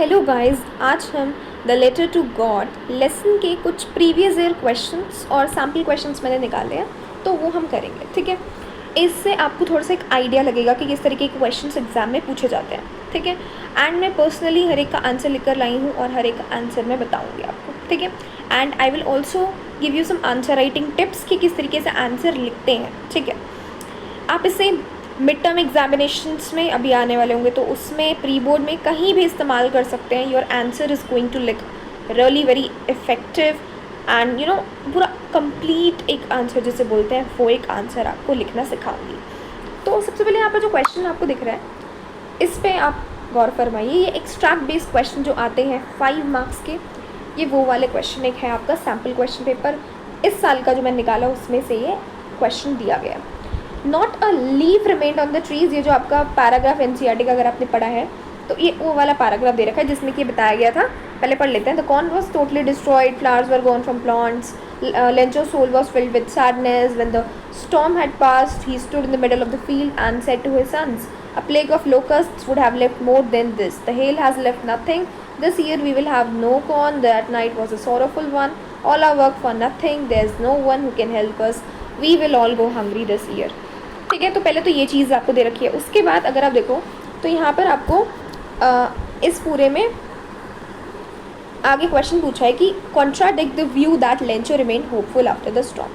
Hello guys, आज हम the letter to God lesson के कुछ प्रीवियस ईयर क्वेश्चंस और सैम्पल क्वेश्चंस मैंने निकाले हैं, तो वो हम करेंगे। ठीक है, इससे आपको थोड़ा सा एक आइडिया लगेगा कि किस तरीके के क्वेश्चंस एग्जाम में पूछे जाते हैं। ठीक है, एंड मैं पर्सनली हर एक का आंसर लिखकर लाई हूँ और हर एक का आंसर मैं बताऊँगी आपको। ठीक है, and I will also give you some answer writing tips कि किस तरीके से आंसर लिखते हैं। ठीक है, आप इसे मिड टर्म एग्जामिनेशंस में अभी आने वाले होंगे, तो उसमें प्री बोर्ड में कहीं भी इस्तेमाल कर सकते हैं। Your answer is going to look really very effective and पूरा कंप्लीट एक आंसर जिसे बोलते हैं, वो एक आंसर आपको लिखना सिखाऊंगी। तो सबसे पहले यहाँ पर जो क्वेश्चन आपको दिख रहा है, इस पर आप गौर फरमाइए। ये एक्सट्रैक्ट बेस्ड क्वेश्चन जो आते हैं 5 मार्क्स के, ये वो वाले क्वेश्चन एक है आपका सैम्पल क्वेश्चन पेपर इस साल का जो मैंने निकाला, उसमें से ये क्वेश्चन दिया गया है। Not a leaf remained on the trees, ये जो आपका पैराग्राफ एनसीईआरटी का अगर आपने पढ़ा है तो ये वो वाला पैराग्राफ दे रखा है जिसमें कि बताया गया था। पहले पढ़ लेते हैं। The corn was totally destroyed, flowers were gone from plants, Lencho's soul was filled with sadness. When the storm had passed, he stood in the middle of the field and said to his sons, a plague of locusts would have left more than this. The hail has left nothing. This year we will have no corn. That night was a sorrowful one. All our work for nothing. There is no one who can help us. We will all go hungry this year. ठीक है, तो पहले तो ये चीज़ आपको दे रखी है। उसके बाद अगर आप देखो तो यहाँ पर आपको इस पूरे में आगे क्वेश्चन पूछा है कि contradict the view that Lencho remain hopeful after the storm.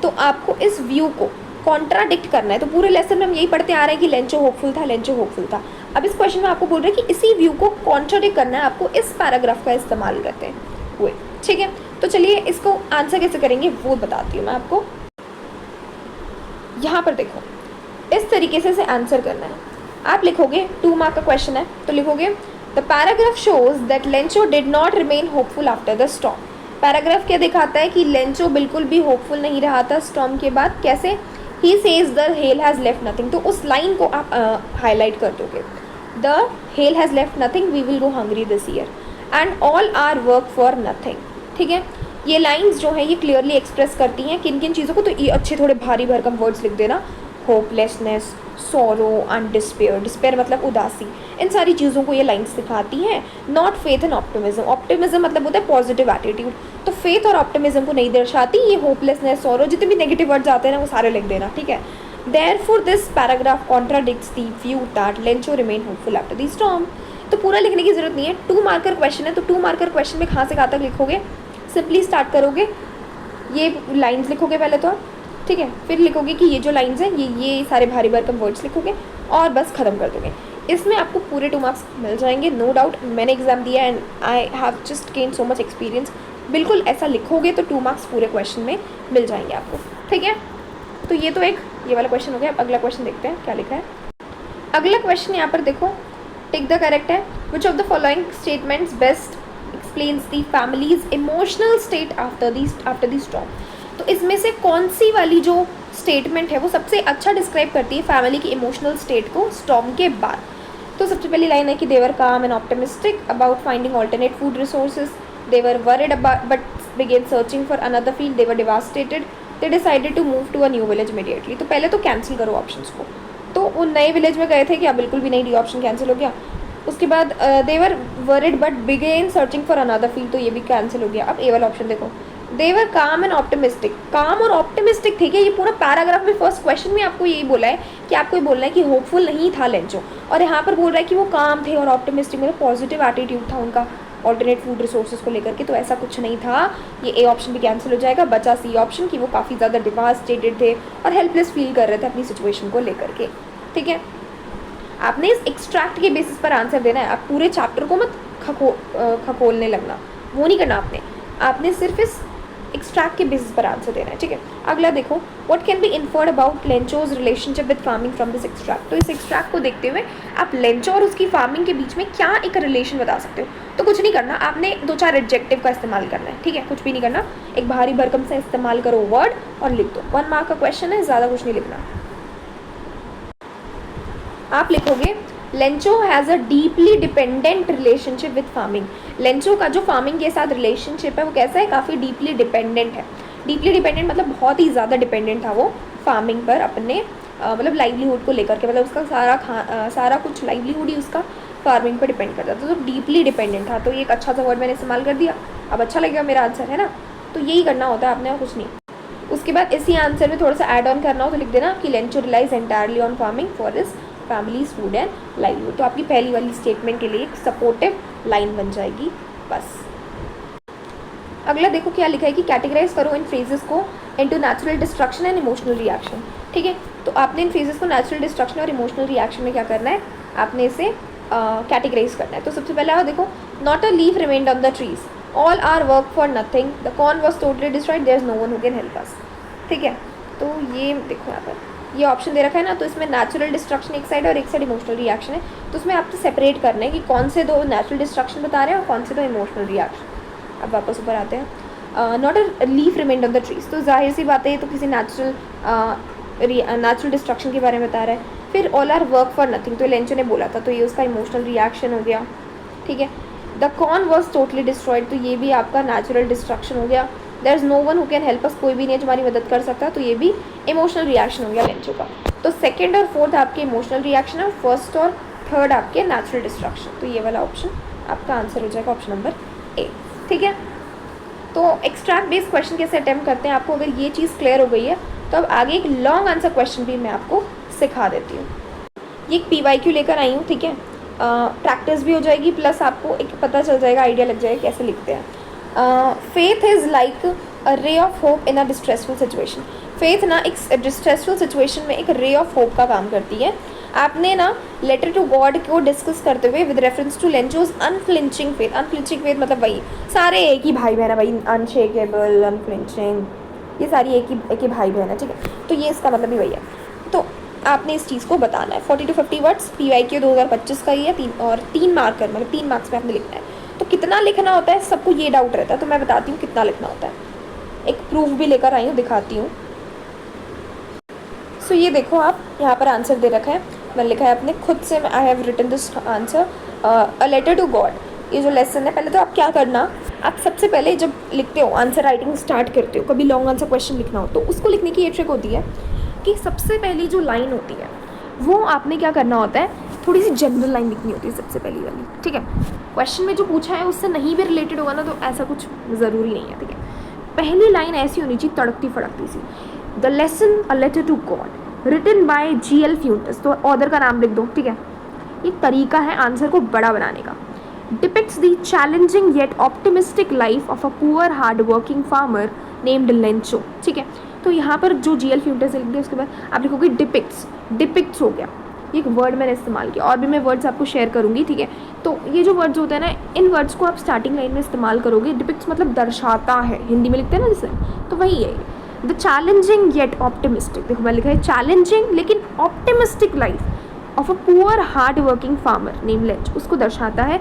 तो आपको इस व्यू को कॉन्ट्राडिक्ट करना है। तो पूरे लेसन में हम यही पढ़ते आ रहे हैं कि लेंचो होपफुल था, लेंचो होपफुल था। अब इस क्वेश्चन में आपको बोल रहे हैं कि इसी व्यू को कॉन्ट्राडिक्ट करना है, आपको इस पैराग्राफ का इस्तेमाल करते हुए। ठीक है, तो चलिए इसको आंसर कैसे करेंगे वो बताती हूँ मैं आपको। यहाँ पर देखो, इस तरीके से आंसर करना है। आप लिखोगे 2 मार्क का क्वेश्चन है, तो लिखोगे the paragraph shows that Lencho did not remain hopeful after the storm. Paragraph क्या दिखाता है कि लेंचो बिल्कुल भी होपफुल नहीं रहा था स्टॉर्म के बाद। कैसे? He says the hail has left nothing, तो उस लाइन को आप हाईलाइट कर दोगे। The hail has left nothing, we will go hungry this year and all our work for nothing. ठीक है, ये लाइंस जो है ये क्लियरली एक्सप्रेस करती हैं किन किन चीज़ों को। तो ये अच्छे थोड़े भारी भरकम वर्ड्स लिख देना, hopelessness, sorrow and despair. Despair मतलब उदासी, इन सारी चीज़ों को ये लाइंस दिखाती हैं। Not faith and optimism, optimism मतलब होता है पॉजिटिव एटीट्यूड, तो फेथ और ऑप्टिमिज्म को नहीं दर्शाती। ये होपलेसनेस, सोरो, जितने भी नेगेटिव वर्ड्स आते हैं ना वो सारे लिख देना। ठीक है, therefore this paragraph contradicts the view that Lencho remain hopeful after the storm. तो पूरा लिखने की जरूरत नहीं है, 2 मार्कर क्वेश्चन है, तो 2 मार्कर क्वेश्चन में कहाँ से कहाँ तक लिखोगे, सिंपली स्टार्ट करोगे, ये लाइंस लिखोगे पहले तो आप। ठीक है, फिर लिखोगे कि ये जो लाइंस हैं ये सारे भारी भरकम वर्ड्स लिखोगे और बस ख़त्म कर दोगे। इसमें आपको पूरे 2 मार्क्स मिल जाएंगे, नो डाउट। मैंने एग्जाम दिया and I have just gain so much experience. बिल्कुल ऐसा लिखोगे तो 2 मार्क्स पूरे क्वेश्चन में मिल जाएंगे आपको। ठीक है, तो ये तो एक ये वाला क्वेश्चन हो गया। अब अगला क्वेश्चन देखते हैं क्या लिखा है। अगला क्वेश्चन यहाँ पर देखो, टिक द करेक्ट है। Which of the following statements best explains the families emotional state after the storm. तो इसमें से कौन सी वाली जो स्टेटमेंट है वो सबसे अच्छा डिस्क्राइब करती है फैमिली की इमोशनल स्टेट को स्टॉर्म के बाद। तो सबसे पहली लाइन है कि they were calm and optimistic about finding alternate food resources, they were worried about but began searching for another field, they were devastated, they decided to move to a new village immediately. तो पहले तो cancel करो options को। तो वो नए village में गए थे क्या? बिल्कुल भी नहीं, डी ऑप्शन कैंसिल हो गया। उसके बाद they were worried but began searching for another field, तो ये भी कैंसिल हो गया। अब ए वाला ऑप्शन देखो, दे वर काम एंड ऑप्टिमिस्टिक। काम और ऑप्टिमिस्टिक थे क्या? ये पूरा पैराग्राफ में फर्स्ट क्वेश्चन में आपको यही बोला है कि आपको ये बोलना है कि होपफुल नहीं था लेंचो, और यहाँ पर बोल रहा है कि वो काम थे और ऑप्टिमिस्टिक मतलब पॉजिटिव एटीट्यूड था उनका ऑल्टरनेट फूड रिसोर्सेज को लेकर के। तो ऐसा कुछ नहीं था, ये ए ऑप्शन भी कैंसिल हो जाएगा। बचा सी ऑप्शन कि वो काफ़ी ज़्यादा डिवास्टेटेड थे और हेल्पलेस फील कर रहे थे अपनी सिचुएशन को लेकर के। ठीक है, आपने इस एक्सट्रैक्ट के बेसिस पर आंसर देना है। आप पूरे चैप्टर को मत खकोलने लगना, वो नहीं करना आपने सिर्फ इस एक्सट्रैक्ट के बेसिस पर आंसर देना है। ठीक है, अगला देखो, what can be inferred about Lencho's relationship with farming from this extract. तो इस एक्सट्रैक्ट को देखते हुए आप लेंचो और उसकी फार्मिंग के बीच में क्या एक रिलेशन बता सकते हो। तो कुछ नहीं करना, आपने 2-4 एडजेक्टिव का इस्तेमाल करना है। ठीक है, कुछ भी नहीं करना, एक भारी भरकम से इस्तेमाल करो वर्ड और लिख दो। 1 मार्क का क्वेश्चन है, ज़्यादा कुछ नहीं लिखना। आप लिखोगे Lencho has a deeply dependent relationship with farming. Lencho का जो फार्मिंग के साथ रिलेशनशिप है वो कैसा है? काफ़ी डीपली डिपेंडेंट है। डीपली डिपेंडेंट मतलब बहुत ही ज़्यादा डिपेंडेंट था वो फार्मिंग पर, अपने मतलब लाइवलीहुड को लेकर के। मतलब उसका सारा कुछ लाइवलीहुड ही उसका फार्मिंग पर डिपेंड करता था, तो डीपली डिपेंडेंट था। तो ये एक अच्छा सा वर्ड मैंने इस्तेमाल कर दिया, अब अच्छा लगेगा मेरा आंसर, है ना। तो यही करना होता है आपने और कुछ नहीं। उसके बाद इसी आंसर में थोड़ा सा ऐड ऑन करना हो तो लिख देना कि Lencho relies entirely on farming for his family's food and livelihood. तो आपकी पहली वाली स्टेटमेंट के लिए एक सपोर्टिव लाइन बन जाएगी बस। अगला देखो क्या लिखा है कि कैटेगराइज करो इन फ्रेजेस को into natural destruction and emotional reaction. ठीक है, तो आपने इन फ्रेजेस को नेचुरल डिस्ट्रक्शन और इमोशनल रिएक्शन में क्या करना है, आपने इसे कैटेगराइज करना है। तो सबसे पहले आप देखो, not a leaf remained on the trees, all our work for nothing, the corn was totally destroyed, there is no one who can help us. ठीक है, तो ये देखो यहाँ पर ये ऑप्शन दे रखा है ना, तो इसमें नेचुरल डिस्ट्रक्शन एक साइड और एक साइड इमोशनल रिएक्शन है। तो उसमें आपको सेपरेट करना है कि कौन से दो नेचुरल डिस्ट्रक्शन बता रहे हैं और कौन से दो इमोशनल रिएक्शन। अब वापस ऊपर आते हैं, not a leaf remained on the trees, तो जाहिर सी बात है ये तो किसी नेचुरल डिस्ट्रक्शन के बारे में बता रहा है। फिर all our work for nothing, तो लेंचो ने बोला था, तो ये उसका इमोशनल रिएक्शन हो गया। ठीक है, the corn was totally destroyed, तो ये भी आपका नेचुरल डिस्ट्रक्शन हो गया। There is no one who can help us, कोई भी नहीं है जो हमारी मदद कर सकता, तो ये भी इमोशनल रिएक्शन हो गया लेंचो का। तो सेकेंड और फोर्थ आपके इमोशनल रिएक्शन है, फर्स्ट और थर्ड आपके नेचुरल डिस्ट्रक्शन। तो ये वाला ऑप्शन आपका आंसर हो जाएगा ऑप्शन नंबर ए। ठीक है, तो एक्सट्रैक्ट बेस्ड क्वेश्चन कैसे अटेम्प्ट करते हैं, आपको अगर ये चीज़ क्लियर हो गई है तो अब आगे एक लॉन्ग आंसर क्वेश्चन भी मैं आपको सिखा देती हूँ। ये एक PYQ लेकर आई हूँ, ठीक है, प्रैक्टिस भी हो जाएगी प्लस आपको एक पता चल जाएगा, आइडिया लग जाएगा कैसे लिखते हैं। Faith is like a ray of hope in a distressful situation. Faith ना एक डिस्ट्रेसफुल सिचुएशन में एक रे ऑफ होप का काम करती है। आपने ना लेटर टू गॉड को डिस्कस करते हुए with reference to Lencho's unflinching faith, unflinching faith मतलब वही सारे एक ही भाई बहन है भाई, अनशेकेबल, अनफ्लिंचिंग, ये सारी एक ही भाई बहन है। ठीक है, तो ये इसका मतलब भी वही है। तो आपने इस चीज़ को बताना है। 40 to 50 वर्ड्स PYQ 2025 का ही है, 3 मार्कर मतलब 3 मार्क्स में आपने लिखना है। तो कितना लिखना होता है, सबको ये डाउट रहता है, तो मैं बताती हूँ कितना लिखना होता है। एक प्रूफ भी लेकर आई हूँ, दिखाती हूँ। सो ये देखो, आप यहाँ पर आंसर दे रखा है, मैंने लिखा है अपने खुद से, I have written this answer, a letter to God. ये जो लेसन है, पहले तो आप क्या करना, आप सबसे पहले जब लिखते हो आंसर राइटिंग स्टार्ट करते हो, कभी लॉन्ग आंसर क्वेश्चन लिखना हो तो उसको लिखने की ये ट्रिक होती है कि सबसे पहली जो लाइन होती है वो आपने क्या करना होता है, थोड़ी सी जनरल लाइन लिखनी होती है सबसे पहली वाली। ठीक है, क्वेश्चन में जो पूछा है उससे नहीं भी रिलेटेड होगा ना तो ऐसा कुछ ज़रूरी नहीं है। ठीक है, पहली लाइन ऐसी होनी चाहिए तड़कती फड़कती सी, the lesson a letter to God written by GL Fuentes, तो ऑथर का नाम लिख दो। ठीक है, ये तरीका है आंसर को बड़ा बनाने का। Depicts the challenging yet optimistic life of a poor hard working farmer named Lencho. ठीक है, तो यहाँ पर जो GL फ्यूंटस लिख दिया उसके बाद आप लिखोगे डिपिक्ट्स, डिपिक्ट्स हो गया, ये एक वर्ड मैंने इस्तेमाल किया, और भी मैं वर्ड्स आपको शेयर करूँगी। ठीक है, तो ये जो वर्ड्स होते हैं ना, इन वर्ड्स को आप स्टार्टिंग लाइन में इस्तेमाल करोगे। डिपिक्ट्स मतलब दर्शाता है, हिंदी में लिखते हैं ना जैसे, तो वही है। द चैलेंजिंग येट ऑप्टिमिस्टिक, देखो मैं लिखा है चैलेंजिंग लेकिन optimistic life of a poor hard working farmer name lens, उसको दर्शाता है।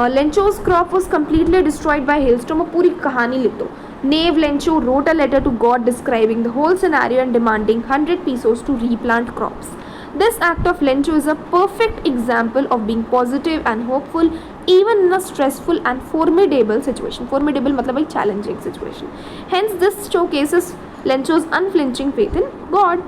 Lencho's crop was completely destroyed by hailstorm, और पूरी कहानी लिख दो। नेव Lencho wrote a letter to God describing the whole scenario and demanding 100 pesos to replant crops. This act of Lencho is a perfect example of being positive and hopeful even in a stressful and formidable situation. Formidable मतलब एक challenging situation. Hence this showcases Lencho's unflinching faith in God.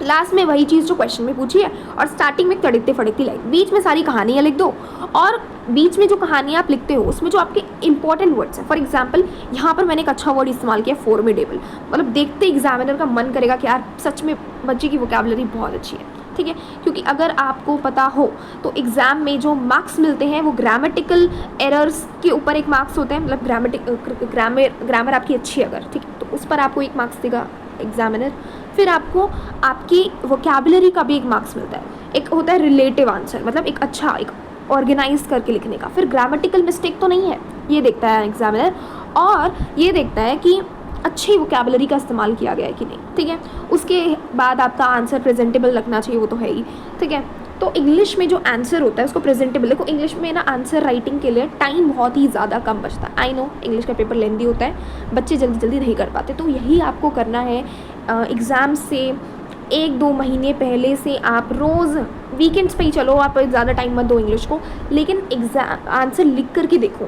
Last में वही चीज़ जो question में पूछी है, और starting में तड़कते फड़कती लाइन, बीच में सारी कहानियाँ लिख दो, और बीच में जो कहानियाँ आप लिखते हो उसमें जो आपके इंपॉर्टेंट वर्ड्स हैं, फॉर एग्जांपल यहाँ पर मैंने एक अच्छा वर्ड इस्तेमाल किया फॉर्मिडेबल, मतलब देखते एग्जामिनर का मन करेगा कि यार सच में बच्चे की वोकैबुलरी बहुत अच्छी है। ठीक है, क्योंकि अगर आपको पता हो तो एग्ज़ाम में जो मार्क्स मिलते हैं वो ग्रामेटिकल एरर्स के ऊपर एक मार्क्स होते हैं, मतलब ग्रामर आपकी अच्छी है अगर, ठीक है, तो उस पर आपको एक मार्क्स देगा एग्जामिनर। फिर आपको आपकी वोकैबुलरी का भी एक मार्क्स मिलता है। एक होता है रिलेटिव आंसर, मतलब एक अच्छा एक ऑर्गेनाइज करके लिखने का। फिर ग्रामेटिकल मिस्टेक तो नहीं है, ये देखता है एग्जामिनर, और ये देखता है कि अच्छी वोकैबुलरी का इस्तेमाल किया गया है कि नहीं। ठीक है, उसके बाद आपका आंसर प्रेजेंटेबल लगना चाहिए, वो तो है ही। ठीक है, तो इंग्लिश में जो आंसर होता है उसको प्रेजेंटेबल, देखो इंग्लिश में ना आंसर राइटिंग के लिए टाइम बहुत ही ज़्यादा कम बचता है। आई नो इंग्लिश का पेपर लेंदी होता है, बच्चे जल्दी जल्दी नहीं कर पाते, तो यही आपको करना है। एग्ज़ाम से 1-2 महीने पहले से आप रोज़ वीकेंड्स पे ही चलो, आप ज़्यादा टाइम मत दो इंग्लिश को, लेकिन एग्ज़ाम आंसर लिख करके देखो।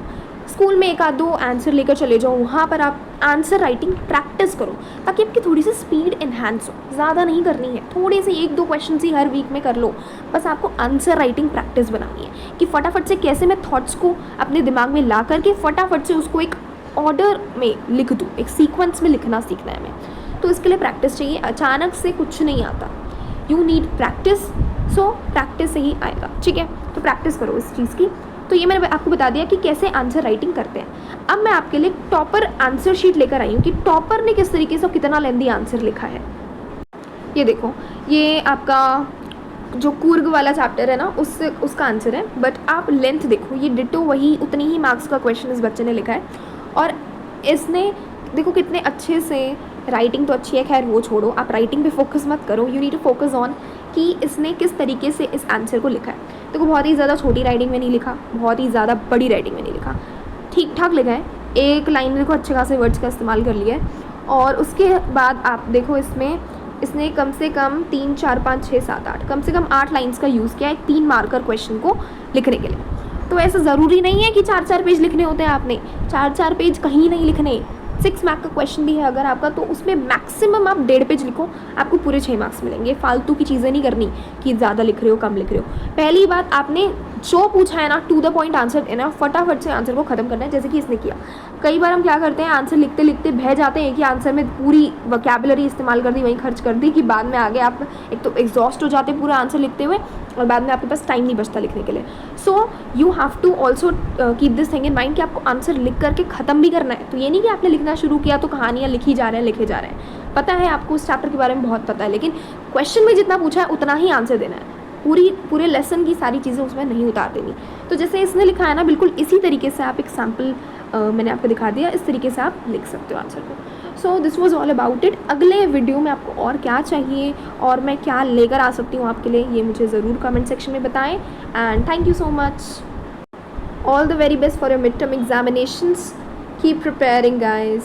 स्कूल में एक आध दो आंसर लेकर चले जाओ, वहाँ पर आप आंसर राइटिंग प्रैक्टिस करो ताकि आपकी थोड़ी सी स्पीड इन्हांस हो। ज़्यादा नहीं करनी है, थोड़े से एक दो क्वेश्चन ही हर वीक में कर लो, बस आपको आंसर राइटिंग प्रैक्टिस बनानी है कि फटाफट से कैसे मैं थॉट्स को अपने दिमाग में ला करके फटाफट से उसको एक ऑर्डर में लिख दूँ, एक सीक्वेंस में लिखना सीखना है हमें। तो इसके लिए प्रैक्टिस चाहिए, अचानक से कुछ नहीं आता, you need practice, so practice से ही आएगा, ठीक है। तो प्रैक्टिस करो इस चीज़ की। तो ये मैंने आपको बता दिया कि कैसे आंसर राइटिंग करते हैं। अब मैं आपके लिए टॉपर आंसर शीट लेकर आई हूँ कि टॉपर ने किस तरीके से कितना लेंथी आंसर लिखा है। ये देखो, ये आपका जो कूर्ग वाला चैप्टर है ना, उसका आंसर है, बट आप लेंथ देखो, ये डिटो वही उतनी ही मार्क्स का क्वेश्चन इस बच्चे ने लिखा है। और इसने देखो कितने अच्छे से, राइटिंग तो अच्छी है, खैर वो छोड़ो, आप राइटिंग पे फोकस मत करो, you need to focus on कि इसने किस तरीके से इस आंसर को लिखा है। देखो बहुत ही ज़्यादा छोटी राइटिंग में नहीं लिखा, बहुत ही ज़्यादा बड़ी राइटिंग में नहीं लिखा, ठीक ठाक लिखा है। एक लाइन में देखो अच्छे खासे वर्ड्स का इस्तेमाल कर लिया है। और उसके बाद आप देखो इसने कम से कम 3 4 5 6 7 8 कम से कम 8 लाइन्स का यूज़ किया है 3 मार्कर क्वेश्चन को लिखने के लिए। तो ऐसा ज़रूरी नहीं है कि 4 पेज लिखने होते हैं, आपने 4 पेज कहीं नहीं लिखने। 6 मार्क का क्वेश्चन भी है अगर आपका, तो उसमें मैक्सिमम आप 1.5 पेज लिखो, आपको पूरे 6 मार्क्स मिलेंगे। फालतू की चीज़ें नहीं करनी कि ज़्यादा लिख रहे हो कम लिख रहे हो। पहली बात, आपने जो पूछा है ना, टू द पॉइंट आंसर देना, फटाफट से आंसर को ख़त्म करना है, जैसे कि इसने किया। कई बार हम क्या करते हैं, आंसर लिखते लिखते बह जाते हैं कि आंसर में पूरी वोकैबुलरी इस्तेमाल कर दी, वहीं खर्च कर दी, कि बाद में आगे आप एक तो एग्जॉस्ट हो जाते पूरा आंसर लिखते हुए, और बाद में आपके पास टाइम नहीं बचता लिखने के लिए। So you have to also keep this thing in mind कि आपको आंसर लिख करके ख़त्म भी करना है। तो ये नहीं कि आपने लिखना शुरू किया तो कहानियाँ लिखी जा रहे हैं, लिखे जा रहे हैं। पता है आपको उस चैप्टर के बारे में बहुत पता है, लेकिन क्वेश्चन में जितना पूछा है उतना ही आंसर देना है, पूरे लेसन की सारी चीज़ें उसमें नहीं उतार देनी। तो जैसे इसने लिखा है ना, बिल्कुल इसी तरीके से आप एक सैम्पल मैंने आपको दिखा दिया, इस तरीके से आप लिख सकते हो आंसर को। So this was all about it. अगले वीडियो में आपको और क्या चाहिए और मैं क्या लेकर आ सकती हूँ आपके लिए, ये मुझे ज़रूर कमेंट सेक्शन में बताएं। And thank you so much, all the very best for your mid term examinations, keep preparing guys.